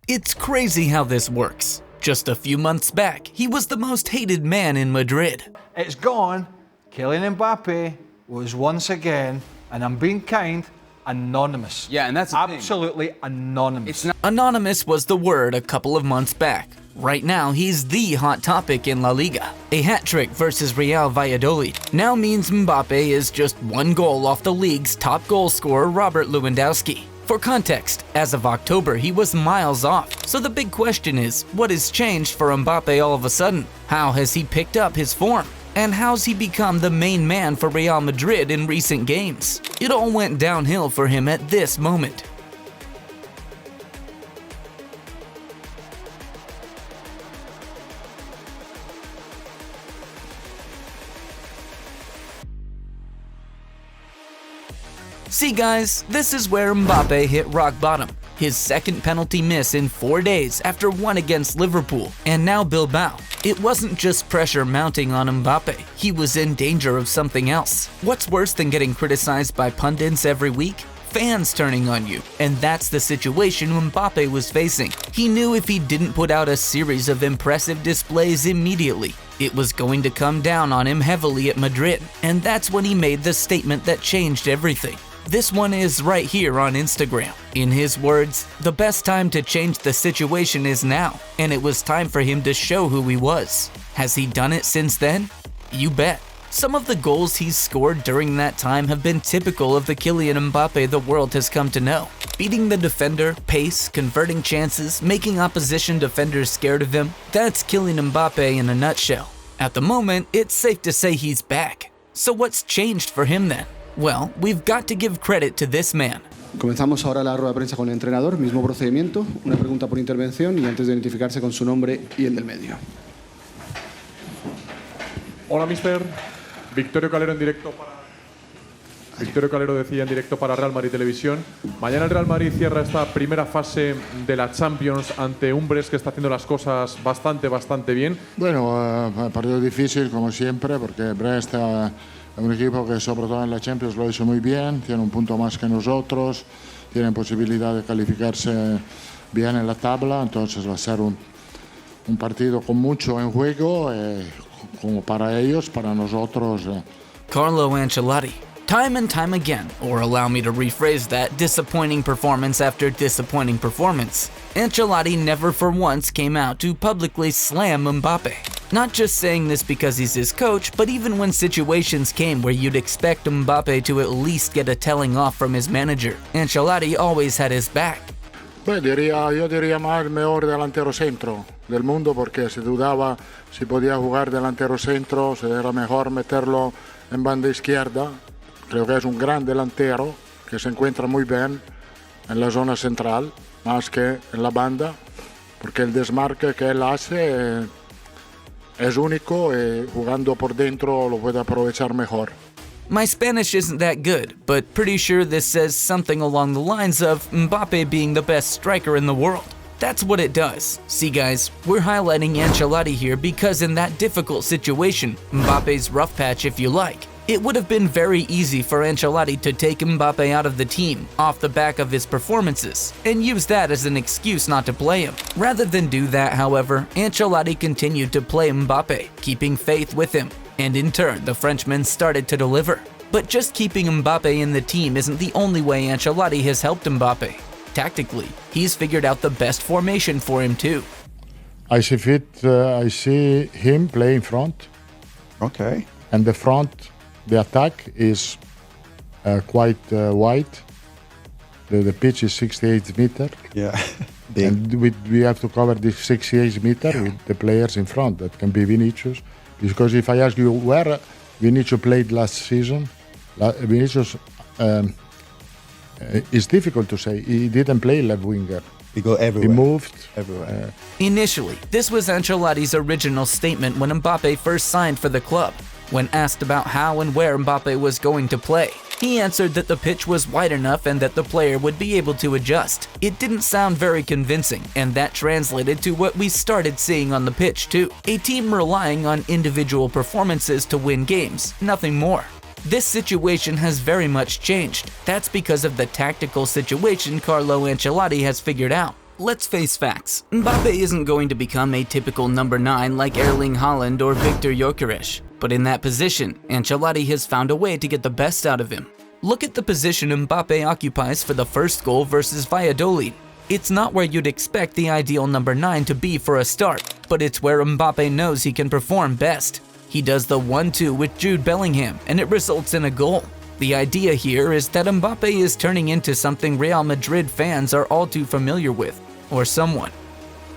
It's crazy how this works. Just a few months back, he was the most hated man in Madrid. It's gone. Kylian Mbappé was once again, and I'm being kind, anonymous. Yeah, and that's the thing. Absolutely anonymous. It's not. Anonymous was the word a couple of months back. Right now, he's the hot topic in La Liga. A hat trick versus Real Valladolid now means Mbappé is just one goal off the league's top goal scorer Robert Lewandowski. For context, as of October, he was miles off. So the big question is, what has changed for Mbappé all of a sudden? How has he picked up his form? And how's he become the main man for Real Madrid in recent games? It all went downhill for him at this moment. See guys, this is where Mbappé hit rock bottom. His second penalty miss in 4 days after one against Liverpool, and now Bilbao. It wasn't just pressure mounting on Mbappé, he was in danger of something else. What's worse than getting criticized by pundits every week? Fans turning on you, and that's the situation Mbappé was facing. He knew if he didn't put out a series of impressive displays immediately, it was going to come down on him heavily at Madrid, and that's when he made the statement that changed everything. This one is right here on Instagram. In his words, the best time to change the situation is now, and it was time for him to show who he was. Has he done it since then? You bet. Some of the goals he's scored during that time have been typical of the Kylian Mbappé the world has come to know. Beating the defender, pace, converting chances, making opposition defenders scared of him, that's Kylian Mbappé in a nutshell. At the moment, it's safe to say he's back. So what's changed for him then? Well, we've got to give credit to this man. Comenzamos ahora la rueda de prensa con el entrenador, mismo procedimiento, una pregunta por intervención y antes de identificarse con su nombre y el del medio. Hola, mister. Victorio Calero en directo para... Victorio Calero decía en directo para Real Madrid Televisión. Mañana el Real Madrid cierra esta primera fase de la Champions ante un Brest que está haciendo las cosas bastante bien. Bueno, partido difícil como siempre porque Brest es un equipo que sobre todo en la Champions lo ha hecho muy bien, tiene un punto más que nosotros, tienen posibilidad de calificarse bien en la tabla, entonces va a ser un partido con mucho en juego, como para ellos, para nosotros. Carlo Ancelotti. Time and time again, or allow me to rephrase that, disappointing performance after disappointing performance. Ancelotti never for once came out to publicly slam Mbappé. Not just saying this because he's his coach, but even when situations came where you'd expect Mbappé to at least get a telling off from his manager, Ancelotti always had his back. Yo diría más el mejor delantero centro del mundo porque se dudaba si podía jugar delantero centro, si era mejor meterlo en banda izquierda. Creo que es un gran delantero que se encuentra muy bien en la zona central, más que en la banda, porque el desmarque que él hace es único y jugando por dentro lo puede aprovechar mejor. My Spanish isn't that good, but pretty sure this says something along the lines of Mbappé being the best striker in the world. That's what it does. See guys, we're highlighting Ancelotti here because in that difficult situation, Mbappé's rough patch if you like, it would have been very easy for Ancelotti to take Mbappé out of the team off the back of his performances and use that as an excuse not to play him. Rather than do that, however, Ancelotti continued to play Mbappé, keeping faith with him, and in turn, the Frenchman started to deliver. But just keeping Mbappé in the team isn't the only way Ancelotti has helped Mbappé. Tactically, he's figured out the best formation for him too. I see him play in front. Okay. And the front, the attack is quite wide. The pitch is 68 meters. Yeah. And we have to cover this 68 meters with the players in front. That can be Vinicius. Because if I ask you where Vinicius played last season, Vinicius, it's difficult to say. He didn't play left winger. He go everywhere. He moved everywhere. Initially, this was Ancelotti's original statement when Mbappé first signed for the club. When asked about how and where Mbappé was going to play, he answered that the pitch was wide enough and that the player would be able to adjust. It didn't sound very convincing, and that translated to what we started seeing on the pitch too. A team relying on individual performances to win games, nothing more. This situation has very much changed. That's because of the tactical situation Carlo Ancelotti has figured out. Let's face facts, Mbappe isn't going to become a typical number 9 like Erling Haaland or Victor Gyökeres. But in that position, Ancelotti has found a way to get the best out of him. Look at the position Mbappe occupies for the first goal versus Valladolid. It's not where you'd expect the ideal number 9 to be for a start, but it's where Mbappe knows he can perform best. He does the 1-2 with Jude Bellingham, and it results in a goal. The idea here is that Mbappe is turning into something Real Madrid fans are all too familiar with, or someone.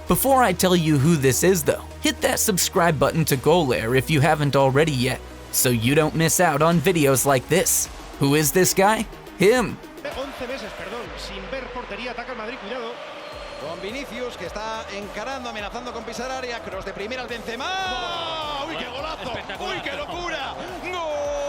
Before I tell you who this is though, hit that subscribe button to Goalair if you haven't already yet, so you don't miss out on videos like this. Who is this guy? Him! 11 meses, perdón, sin ver portería, ataca el Madrid, cuidado. Con Vinicius, que está encarando, amenazando con pisar área, cross de primera al Benzema. ¡Oh! ¡Uy, qué golazo! ¡Uy, qué locura! ¡Gol!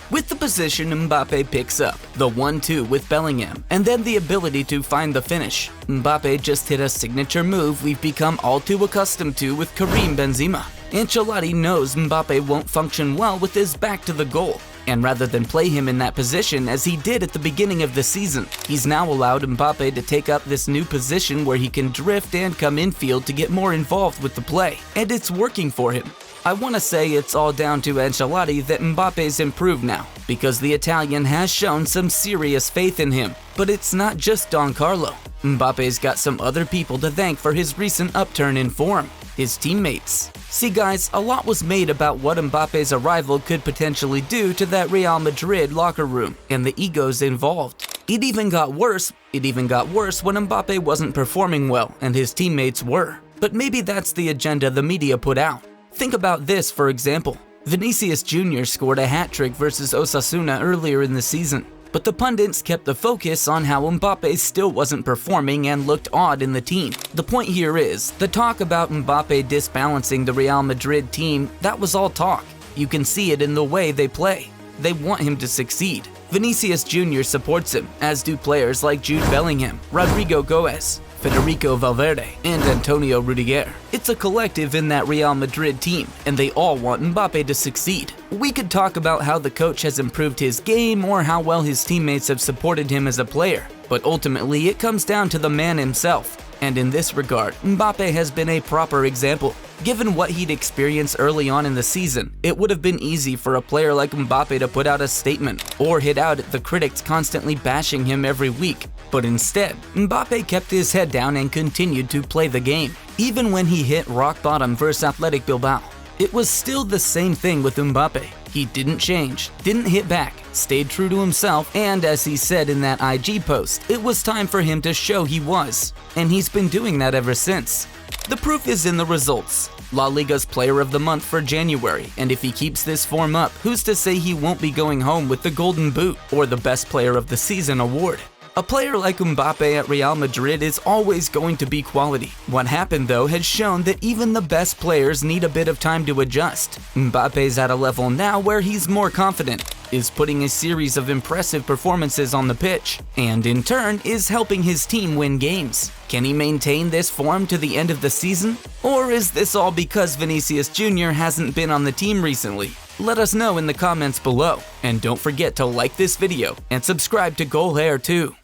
With the position Mbappe picks up, the 1-2 with Bellingham, and then the ability to find the finish, Mbappe just hit a signature move we've become all too accustomed to with Karim Benzema. Ancelotti knows Mbappe won't function well with his back to the goal, and rather than play him in that position as he did at the beginning of the season, he's now allowed Mbappe to take up this new position where he can drift and come infield to get more involved with the play, and it's working for him. I want to say it's all down to Ancelotti that Mbappe's improved now, because the Italian has shown some serious faith in him. But it's not just Don Carlo. Mbappe's got some other people to thank for his recent upturn in form, his teammates. See guys, a lot was made about what Mbappe's arrival could potentially do to that Real Madrid locker room, and the egos involved. It even got worse when Mbappe wasn't performing well and his teammates were. But maybe that's the agenda the media put out. Think about this, for example. Vinicius Jr. scored a hat-trick versus Osasuna earlier in the season, but the pundits kept the focus on how Mbappe still wasn't performing and looked odd in the team. The point here is, the talk about Mbappe disbalancing the Real Madrid team, that was all talk. You can see it in the way they play. They want him to succeed. Vinicius Jr. supports him, as do players like Jude Bellingham, Rodrigo Goes, Federico Valverde, and Antonio Rudiger. It's a collective in that Real Madrid team, and they all want Mbappe to succeed. We could talk about how the coach has improved his game or how well his teammates have supported him as a player, but ultimately it comes down to the man himself. And in this regard, Mbappe has been a proper example. Given what he'd experienced early on in the season, it would have been easy for a player like Mbappe to put out a statement or hit out at the critics constantly bashing him every week. But instead, Mbappe kept his head down and continued to play the game. Even when he hit rock bottom versus Athletic Bilbao, it was still the same thing with Mbappe. He didn't change, didn't hit back, stayed true to himself, and as he said in that IG post, it was time for him to show he was. And he's been doing that ever since. The proof is in the results. La Liga's Player of the Month for January, and if he keeps this form up, who's to say he won't be going home with the Golden Boot or the Best Player of the Season award? A player like Mbappe at Real Madrid is always going to be quality. What happened though has shown that even the best players need a bit of time to adjust. Mbappe's at a level now where he's more confident, is putting a series of impressive performances on the pitch, and in turn is helping his team win games. Can he maintain this form to the end of the season? Or is this all because Vinicius Jr. hasn't been on the team recently? Let us know in the comments below, and don't forget to like this video and subscribe to Goalair too.